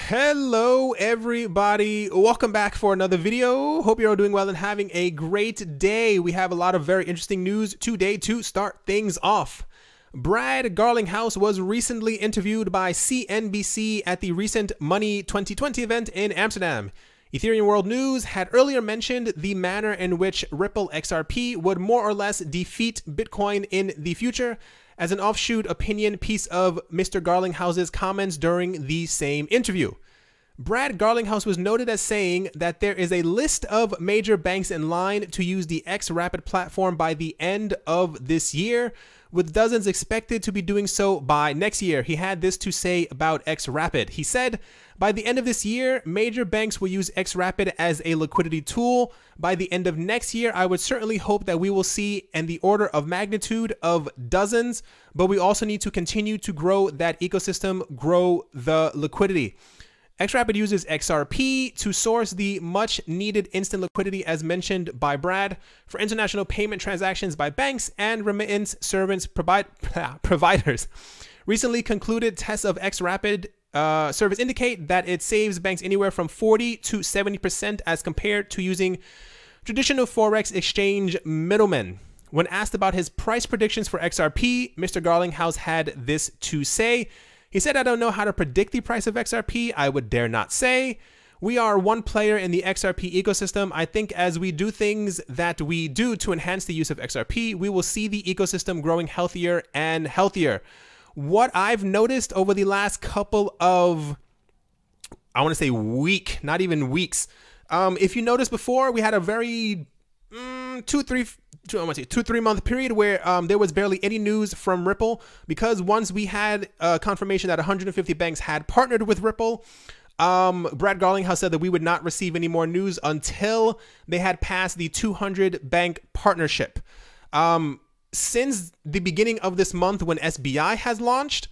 Hello everybody, welcome back for another video. Hope you're all doing well and having a great day. We have a lot of very interesting news today to start things off. Brad Garlinghouse was recently interviewed by CNBC at the recent Money 2020 event in Amsterdam. Ethereum World News had earlier mentioned the manner in which Ripple XRP would more or less defeat Bitcoin in the future, as an offshoot opinion piece of Mr. Garlinghouse's comments during the same interview. Brad Garlinghouse was noted as saying that there is a list of major banks in line to use the XRapid platform by the end of this year, with dozens expected to be doing so by next year. He had this to say about XRapid. He said, by the end of this year, major banks will use XRapid as a liquidity tool. By the end of next year, I would certainly hope that we will see in the order of magnitude of dozens, but we also need to continue to grow that ecosystem, grow the liquidity. XRapid uses XRP to source the much needed instant liquidity, as mentioned by Brad, for international payment transactions by banks and remittance service providers. Recently concluded tests of XRapid service indicate that it saves banks anywhere from 40 to 70% as compared to using traditional Forex exchange middlemen. When asked about his price predictions for XRP, Mr. Garlinghouse had this to say. He said, I don't know how to predict the price of XRP. I would dare not say. We are one player in the XRP ecosystem. I think as we do things that we do to enhance the use of XRP, we will see the ecosystem growing healthier and healthier. What I've noticed over the last couple of, I want to say not even weeks. If you noticed before, we had a very 2-3 month period where there was barely any news from Ripple, because once we had confirmation that 150 banks had partnered with Ripple, Brad Garlinghouse said that we would not receive any more news until they had passed the 200 bank partnership. Since the beginning of this month, when SBI has launched,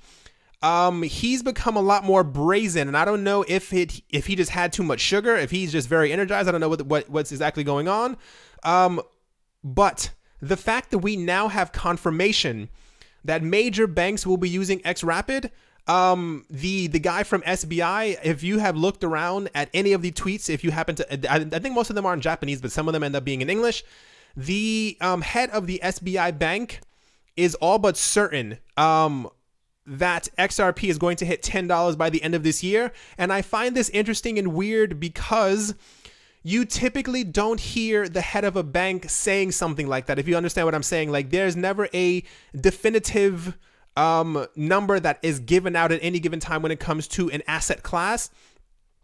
he's become a lot more brazen, and I don't know if he just had too much sugar, if he's just very energized. I don't know what's exactly going on. But the fact that we now have confirmation that major banks will be using XRapid, the guy from SBI, if you have looked around at any of the tweets, if you happen to, I think most of them are in Japanese, but some of them end up being in English. The head of the SBI bank is all but certain that XRP is going to hit $10 by the end of this year. And I find this interesting and weird because you typically don't hear the head of a bank saying something like that. If you understand what I'm saying, like there's never a definitive number that is given out at any given time when it comes to an asset class.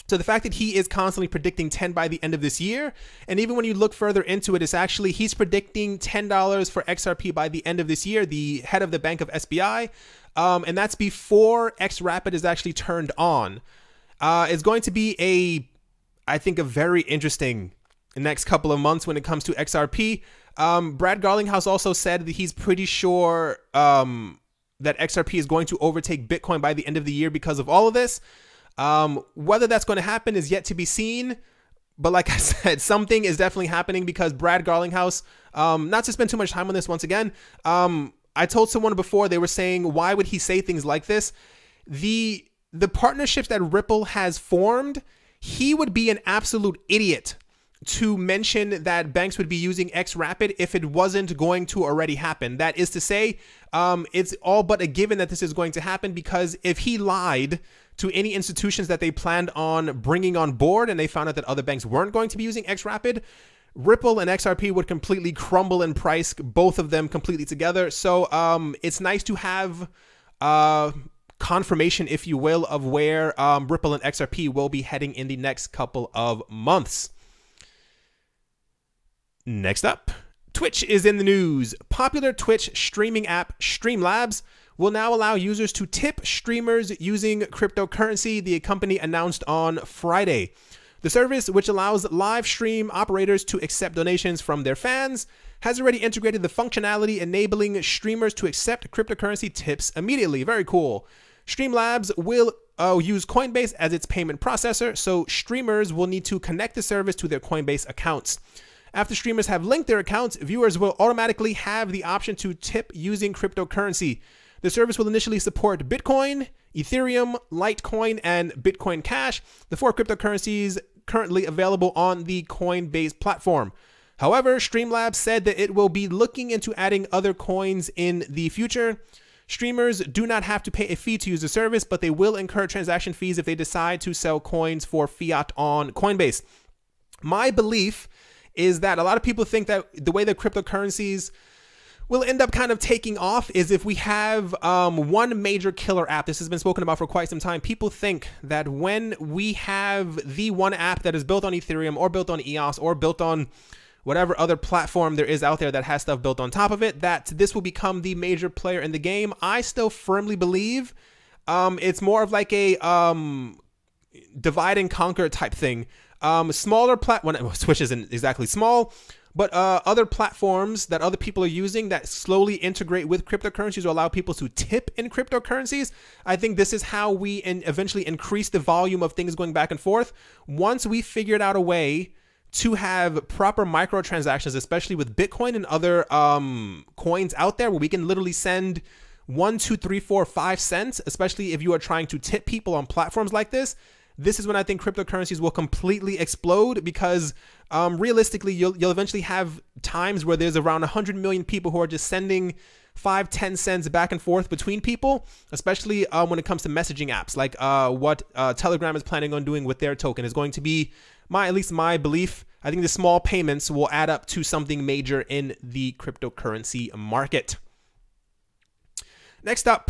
So the fact that he is constantly predicting 10 by the end of this year, and even when you look further into it, it's actually he's predicting $10 for XRP by the end of this year, the head of the bank of SBI, and that's before XRapid is actually turned on. It's going to be I think a very interesting next couple of months when it comes to XRP. Brad Garlinghouse also said that he's pretty sure that XRP is going to overtake Bitcoin by the end of the year because of all of this. Whether that's going to happen is yet to be seen. But like I said, something is definitely happening because Brad Garlinghouse, not to spend too much time on this once again, I told someone before, they were saying, why would he say things like this? The partnerships that Ripple has formed, he would be an absolute idiot to mention that banks would be using XRapid if it wasn't going to already happen. That is to say, it's all but a given that this is going to happen, because if he lied to any institutions that they planned on bringing on board and they found out that other banks weren't going to be using XRapid, Ripple and XRP would completely crumble in price, both of them completely together. So it's nice to have confirmation, if you will, of where Ripple and XRP will be heading in the next couple of months. Next up, Twitch is in the news. Popular Twitch streaming app Streamlabs will now allow users to tip streamers using cryptocurrency, the company announced on Friday. The service, which allows live stream operators to accept donations from their fans, has already integrated the functionality enabling streamers to accept cryptocurrency tips immediately. Very cool. Streamlabs will use Coinbase as its payment processor, so streamers will need to connect the service to their Coinbase accounts. After streamers have linked their accounts, viewers will automatically have the option to tip using cryptocurrency. The service will initially support Bitcoin, Ethereum, Litecoin, and Bitcoin Cash, the 4 cryptocurrencies currently available on the Coinbase platform. However, Streamlabs said that it will be looking into adding other coins in the future. Streamers do not have to pay a fee to use the service, but they will incur transaction fees if they decide to sell coins for fiat on Coinbase. My belief is that a lot of people think that the way that cryptocurrencies will end up kind of taking off is if we have one major killer app. This has been spoken about for quite some time. People think that when we have the one app that is built on Ethereum or built on EOS or built on whatever other platform there is out there that has stuff built on top of it, that this will become the major player in the game. I still firmly believe it's more of like a divide and conquer type thing. Smaller Switch isn't exactly small, but other platforms that other people are using that slowly integrate with cryptocurrencies or allow people to tip in cryptocurrencies. I think this is how we eventually increase the volume of things going back and forth. Once we figured out a way to have proper microtransactions, especially with Bitcoin and other coins out there, where we can literally send 1, 2, 3, 4, 5 cents, especially if you are trying to tip people on platforms like this. This is when I think cryptocurrencies will completely explode, because realistically, you'll eventually have times where there's around 100 million people who are just sending 5, 10 cents back and forth between people, especially when it comes to messaging apps, like what Telegram is planning on doing with their token is going to be, at least my belief. I think the small payments will add up to something major in the cryptocurrency market. Next up,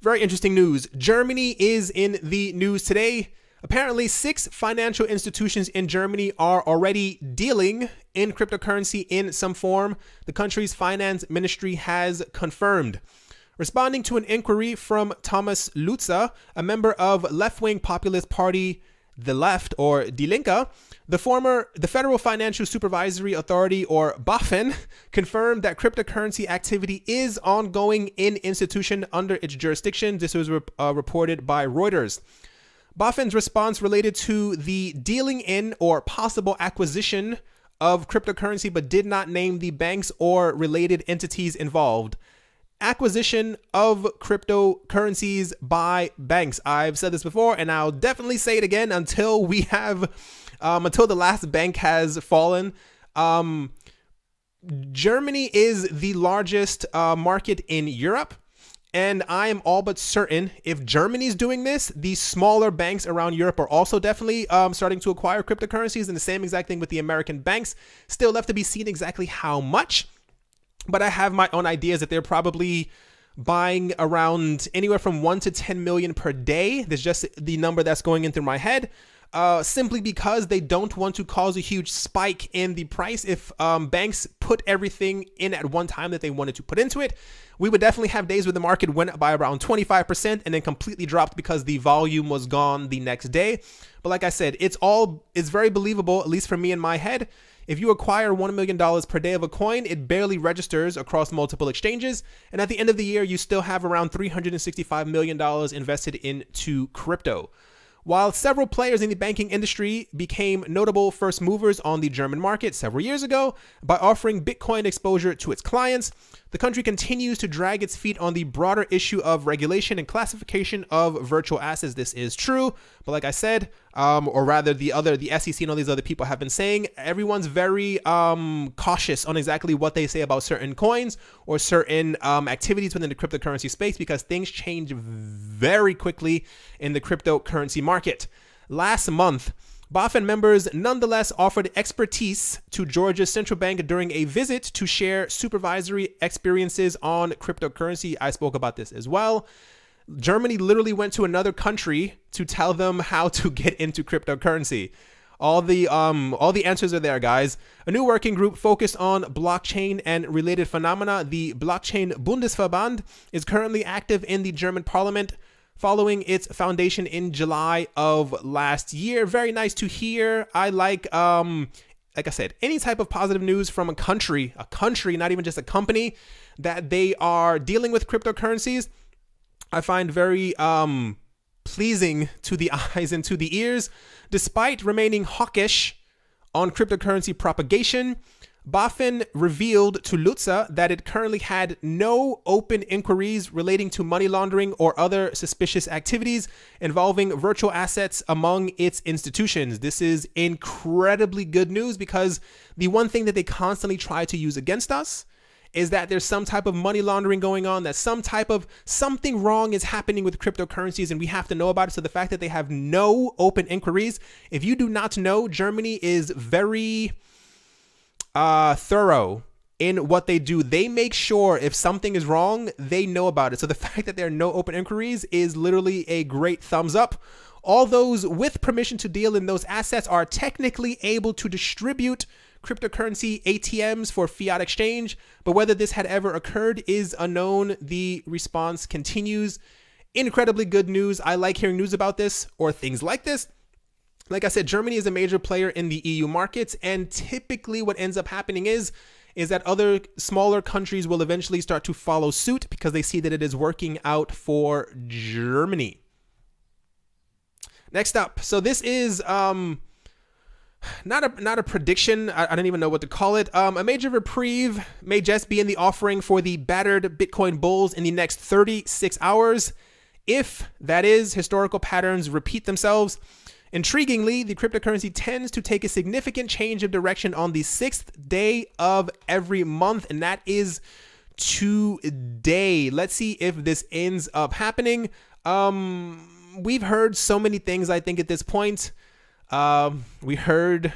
very interesting news. Germany is in the news today. Apparently, 6 financial institutions in Germany are already dealing in cryptocurrency in some form. The country's finance ministry has confirmed. Responding to an inquiry from Thomas Lutzer, a member of left-wing populist party The Left, or Die Linke, the Federal Financial Supervisory Authority, or BaFin, confirmed that cryptocurrency activity is ongoing in institution under its jurisdiction. This was reported by Reuters. BaFin's response related to the dealing in or possible acquisition of cryptocurrency, but did not name the banks or related entities involved. Acquisition of cryptocurrencies by banks. I've said this before, and I'll definitely say it again until we have, until the last bank has fallen. Germany is the largest market in Europe. And I am all but certain if Germany's doing this, the smaller banks around Europe are also definitely starting to acquire cryptocurrencies, and the same exact thing with the American banks. Still left to be seen exactly how much, but I have my own ideas that they're probably buying around anywhere from 1 to 10 million per day. There's just the number that's going in through my head. Simply because they don't want to cause a huge spike in the price. If banks put everything in at one time that they wanted to put into it, we would definitely have days where the market went up by around 25% and then completely dropped because the volume was gone the next day. But like I said, it's very believable, at least for me in my head. If you acquire $1 million per day of a coin, it barely registers across multiple exchanges. And at the end of the year, you still have around $365 million invested into crypto. While several players in the banking industry became notable first movers on the German market several years ago by offering Bitcoin exposure to its clients, the country continues to drag its feet on the broader issue of regulation and classification of virtual assets. This is true, but like I said, or rather the SEC and all these other people have been saying, everyone's very cautious on exactly what they say about certain coins or certain activities within the cryptocurrency space, because things change very quickly in the cryptocurrency market. Last month, BaFin members nonetheless offered expertise to Georgia's central bank during a visit to share supervisory experiences on cryptocurrency. I spoke about this as well. Germany literally went to another country to tell them how to get into cryptocurrency. All the answers are there, guys. A new working group focused on blockchain and related phenomena, the Blockchain Bundesverband, is currently active in the German parliament, following its foundation in July of last year. Very nice to hear. I like I said, any type of positive news from a country, not even just a company, that they are dealing with cryptocurrencies, I find very pleasing to the eyes and to the ears. Despite remaining hawkish on cryptocurrency propagation, BaFin revealed to Lutza that it currently had no open inquiries relating to money laundering or other suspicious activities involving virtual assets among its institutions. This is incredibly good news, because the one thing that they constantly try to use against us is that there's some type of money laundering going on, that something wrong is happening with cryptocurrencies, and we have to know about it. So the fact that they have no open inquiries, if you do not know, Germany is very thorough in what they do. They make sure if something is wrong, they know about it. So the fact that there are no open inquiries is literally a great thumbs up. All those with permission to deal in those assets are technically able to distribute cryptocurrency ATMs for fiat exchange, but whether this had ever occurred is unknown. The response continues. Incredibly good news. I like hearing news about this or things like this. Like I said, Germany is a major player in the EU markets, and typically what ends up happening is that other smaller countries will eventually start to follow suit because they see that it is working out for Germany. Next up, so this is not a prediction. I don't even know what to call it. A major reprieve may just be in the offering for the battered Bitcoin bulls in the next 36 hours. If, that is, historical patterns repeat themselves. Intriguingly, the cryptocurrency tends to take a significant change of direction on the 6th day of every month, and that is today. Let's see if this ends up happening. We've heard so many things, I think, at this point. We heard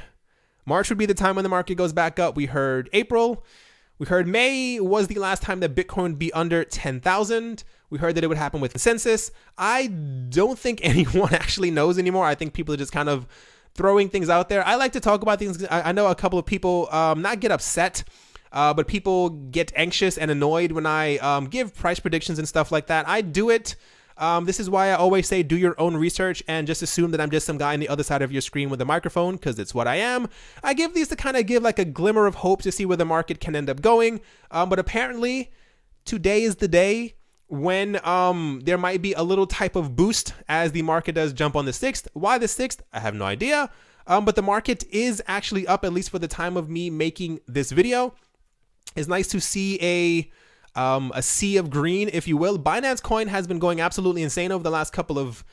March would be the time when the market goes back up. We heard April. We heard May was the last time that Bitcoin would be under 10,000. We heard that it would happen with consensus. I don't think anyone actually knows anymore. I think people are just kind of throwing things out there. I like to talk about things. I know a couple of people not get upset, but people get anxious and annoyed when I give price predictions and stuff like that. I do it. This is why I always say do your own research and just assume that I'm just some guy on the other side of your screen with a microphone, because it's what I am. I give these to kind of give like a glimmer of hope to see where the market can end up going. But apparently today is the day when there might be a little type of boost as the market does jump on the 6th. Why the 6th? I have no idea. But the market is actually up, at least for the time of me making this video. It's nice to see a sea of green, if you will. Binance coin has been going absolutely insane over the last couple of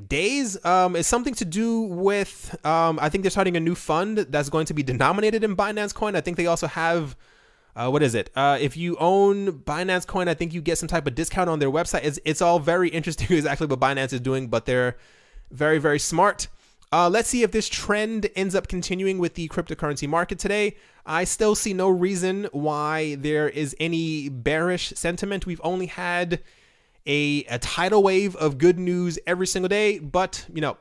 days. It's something to do with, I think they're starting a new fund that's going to be denominated in Binance coin. I think they also have, what is it? If you own Binance coin, I think you get some type of discount on their website. It's all very interesting exactly what Binance is doing, but they're very, very smart. Let's see if this trend ends up continuing with the cryptocurrency market today. I still see no reason why there is any bearish sentiment. We've only had a tidal wave of good news every single day, but you know,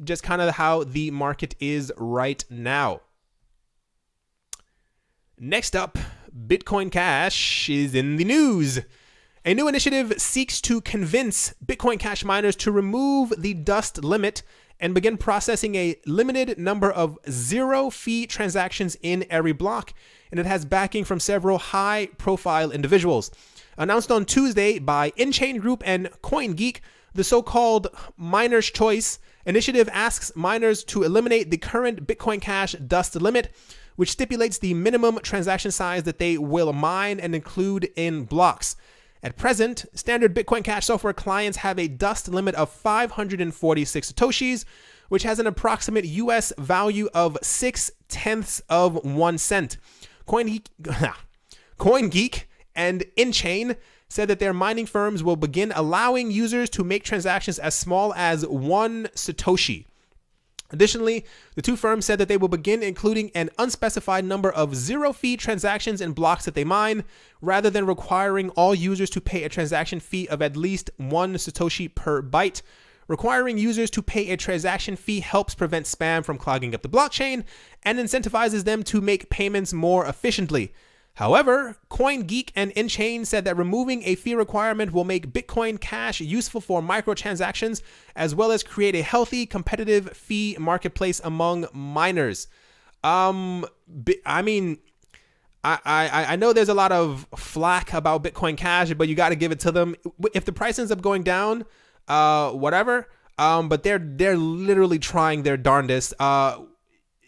just kind of how the market is right now. Next up, Bitcoin Cash is in the news. A new initiative seeks to convince Bitcoin Cash miners to remove the dust limit and begin processing a limited number of zero-fee transactions in every block, and it has backing from several high-profile individuals. Announced on Tuesday by InChain Group and CoinGeek, the so-called Miner's Choice initiative asks miners to eliminate the current Bitcoin Cash dust limit, which stipulates the minimum transaction size that they will mine and include in blocks. At present, standard Bitcoin Cash software clients have a dust limit of 546 Satoshis, which has an approximate US value of 0.6 of 1 cent. CoinGeek and InChain said that their mining firms will begin allowing users to make transactions as small as 1 Satoshi. Additionally, the two firms said that they will begin including an unspecified number of zero-fee transactions in blocks that they mine, rather than requiring all users to pay a transaction fee of at least 1 Satoshi per byte. Requiring users to pay a transaction fee helps prevent spam from clogging up the blockchain and incentivizes them to make payments more efficiently. However, CoinGeek and InChain said that removing a fee requirement will make Bitcoin Cash useful for microtransactions, as well as create a healthy, competitive fee marketplace among miners. I mean, I know there's a lot of flack about Bitcoin Cash, but you got to give it to them. If the price ends up going down, whatever. But they're literally trying their darndest.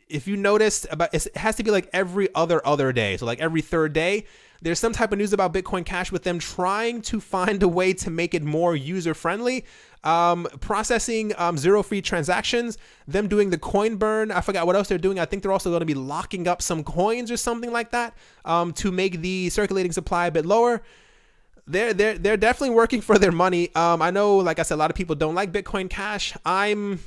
if you noticed, it has to be like every other day. So like every third day, there's some type of news about Bitcoin Cash with them trying to find a way to make it more user-friendly. Processing zero-fee transactions, them doing the coin burn. I forgot what else they're doing. I think they're also going to be locking up some coins or something like that to make the circulating supply a bit lower. They're definitely working for their money. I know, like I said, a lot of people don't like Bitcoin Cash. I'm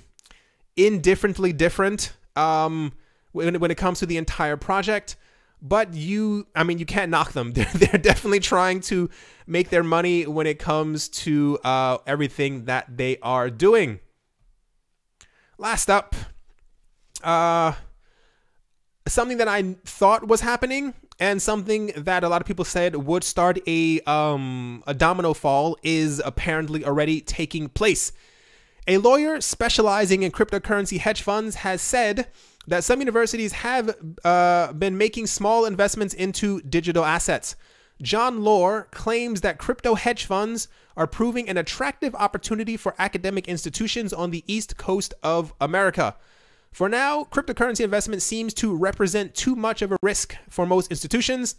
indifferently different when it comes to the entire project. But you can't knock them. They're definitely trying to make their money when it comes to everything that they are doing. Last up, something that I thought was happening and something that a lot of people said would start a domino fall is apparently already taking place. A lawyer specializing in cryptocurrency hedge funds has said that some universities have been making small investments into digital assets. John Lohr claims that crypto hedge funds are proving an attractive opportunity for academic institutions on the East Coast of America. For now, cryptocurrency investment seems to represent too much of a risk for most institutions.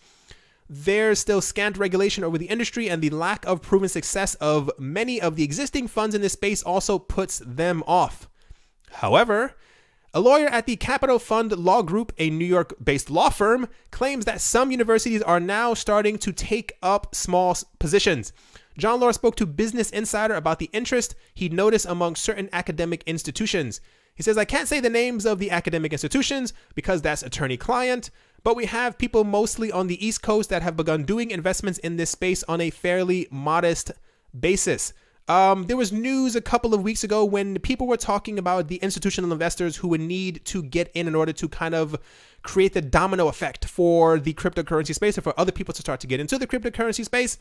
There's still scant regulation over the industry, and the lack of proven success of many of the existing funds in this space also puts them off. However, a lawyer at the Capital Fund Law Group, a New York-based law firm, claims that some universities are now starting to take up small positions. John Lohr spoke to Business Insider about the interest he noticed among certain academic institutions. He says, "I can't say the names of the academic institutions because that's attorney-client, but we have people mostly on the East Coast that have begun doing investments in this space on a fairly modest basis." There was news a couple of weeks ago when people were talking about the institutional investors who would need to get in order to kind of create the domino effect for the cryptocurrency space or for other people to start to get into the cryptocurrency space.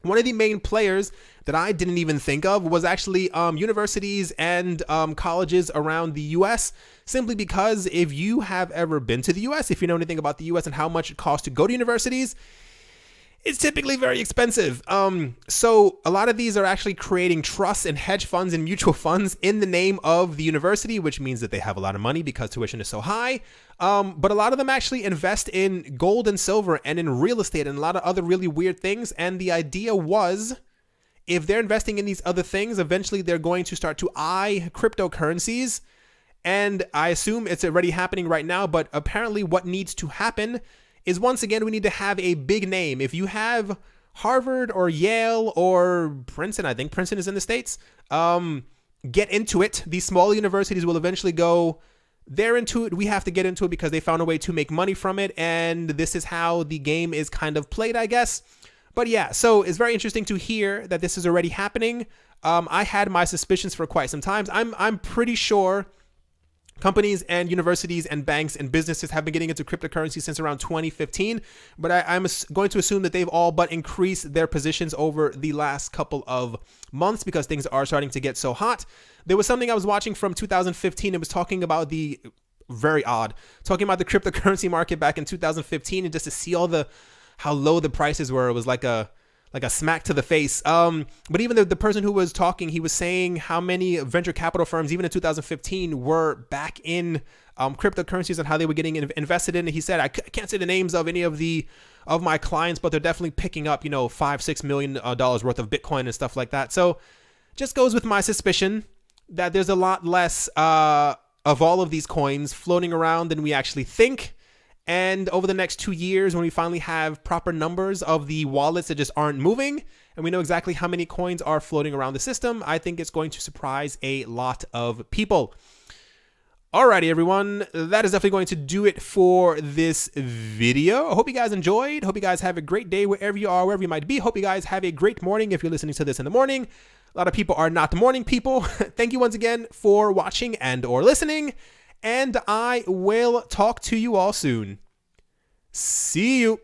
One of the main players that I didn't even think of was actually universities and colleges around the US, simply because if you have ever been to the US, if you know anything about the US and how much it costs to go to universities, it's typically very expensive. So a lot of these are actually creating trusts and hedge funds and mutual funds in the name of the university, which means that they have a lot of money because tuition is so high. But a lot of them actually invest in gold and silver and in real estate and a lot of other really weird things. And the idea was, if they're investing in these other things, eventually they're going to start to eye cryptocurrencies. And I assume it's already happening right now, but apparently what needs to happen is, once again, we need to have a big name. If you have Harvard or Yale or Princeton, I think Princeton is in the States, get into it. These small universities will eventually go, they're into it, we have to get into it because they found a way to make money from it, and this is how the game is kind of played, I guess. But yeah, so it's very interesting to hear that this is already happening. I had my suspicions for quite some time. I'm pretty sure companies and universities and banks and businesses have been getting into cryptocurrency since around 2015, but I'm going to assume that they've all but increased their positions over the last couple of months because things are starting to get so hot. There was something I was watching from 2015. It was talking about the talking about the cryptocurrency market back in 2015, and just to see how low the prices were, it was like a smack to the face. But even the person who was talking, he was saying how many venture capital firms, even in 2015, were back in cryptocurrencies and how they were getting invested in. And he said, I can't say the names of any of my clients, but they're definitely picking up, $5-6 million worth of Bitcoin and stuff like that. So just goes with my suspicion that there's a lot less of all of these coins floating around than we actually think. And over the next 2 years, when we finally have proper numbers of the wallets that just aren't moving, and we know exactly how many coins are floating around the system, I think it's going to surprise a lot of people. Alrighty, everyone, that is definitely going to do it for this video. I hope you guys enjoyed. Hope you guys have a great day wherever you are, wherever you might be. Hope you guys have a great morning if you're listening to this in the morning. A lot of people are not the morning people. Thank you once again for watching and or listening. And I will talk to you all soon. See you.